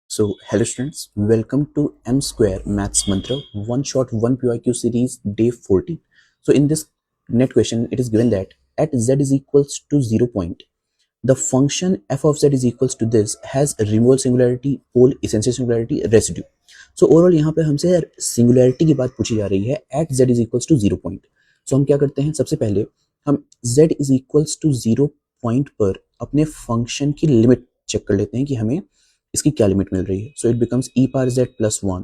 So, hello students, welcome to M Square Maths Mantra One Shot One PYQ series day 14. So, in this net question, it is given that at z is equals to 0 point, the function f of z is equals to this has removal singularity, pole, essential singularity, residue. So, overall यहाँ पे हमसे singularity की बात पूछी जा रही है at z is equals to 0 point. So हम क्या करते हैं, सबसे पहले हम z is equals to 0 point पर अपने फंक्शन की लिमिट चेक कर लेते हैं कि हमें इसकी क्या लिमिट मिल रही है. So it becomes e power z plus 1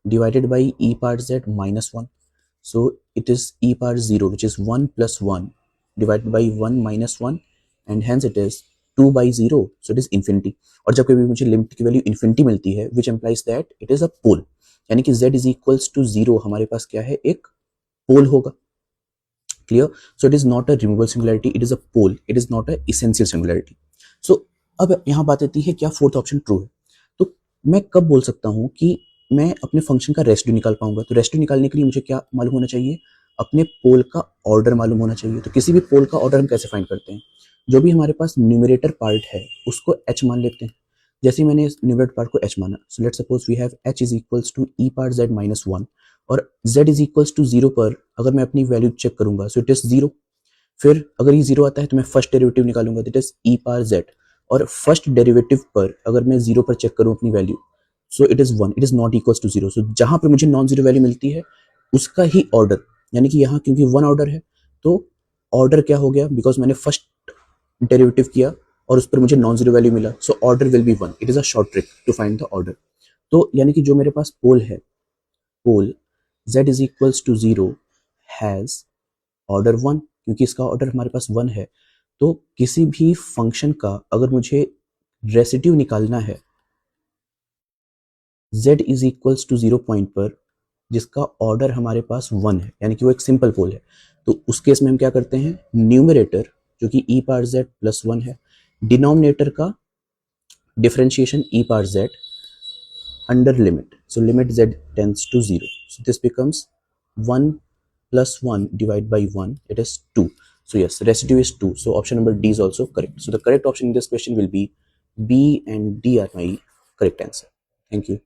divided by e power z minus 1. So it is e power 0 which is 1 plus 1 divided by 1 minus 1 and hence it is 2 by 0. So it is infinity. और जब कभी मुझे limit की value infinity मिलती है which implies that it is a pole, यानी कि z is equals to 0 हमारे पास क्या है, एक पोल होगा. Clear. So it is not a removable singularity, it is a pole, it is not a essential singularity. So अब यहाँ बात आती है क्या फोर्थ ऑप्शन ट्रू है. तो मैं कब बोल सकता हूँ कि मैं अपने फंक्शन का रेसिड्यू निकाल पाऊंगा. तो रेसिड्यू निकालने के लिए मुझे क्या मालूम होना चाहिए, अपने पोल का ऑर्डर मालूम होना चाहिए. तो किसी भी पोल का ऑर्डर हम कैसे फाइंड करते हैं, जो भी हमारे पास न्यूमरेटर पार्ट है उसको h मान लेते हैं. जैसे ही मैंने इस न्यूमरेटर पार्ट को h माना, so let's suppose we have h is equals to e power z minus 1 और z इज इक्वल्स टू 0 पर अगर मैं अपनी वैल्यू चेक करूंगा सो इट इज 0. फिर अगर ये 0 आता है तो मैं फर्स्ट डेरिवेटिव निकालूंगा, that is e power z. और फर्स्ट डेरिवेटिव पर अगर मैं 0 पर चेक करूं अपनी value, so it is 1, it is not equals to 0. So जहां पर मुझे नॉन जीरो वैल्यू मिलती है उसका ही ऑर्डर, यानी कि यहाँ क्योंकि 1 ऑर्डर है तो ऑर्डर क्या हो गया, बिकॉज मैंने फर्स्ट डेरिवेटिव किया और उस पर मुझे नॉन जीरो वैल्यू मिला, so order will be 1. It is a short trick to find the order. तो यानी कि जो मेरे पास पोल है, pole z is equals to 0 has order 1, क्योंकि इसका ऑर्डर हमारे पास 1 है. तो किसी भी फंक्शन का अगर मुझे रेसिड्यू निकालना है z is equals to 0 point पर जिसका ऑर्डर हमारे पास 1 है, यानी कि वो एक सिंपल पोल है, तो उस केस में हम क्या करते हैं, न्यूमरेटर जो कि e पावर z प्लस 1 है, डिनोमिनेटर का differentiation e power z under limit. So limit z tends to 0. So this becomes 1 plus 1 divided by 1, it is 2. So yes, residue is 2. So option number D is also correct. So the correct option in this question will be B and D are my correct answer. Thank you.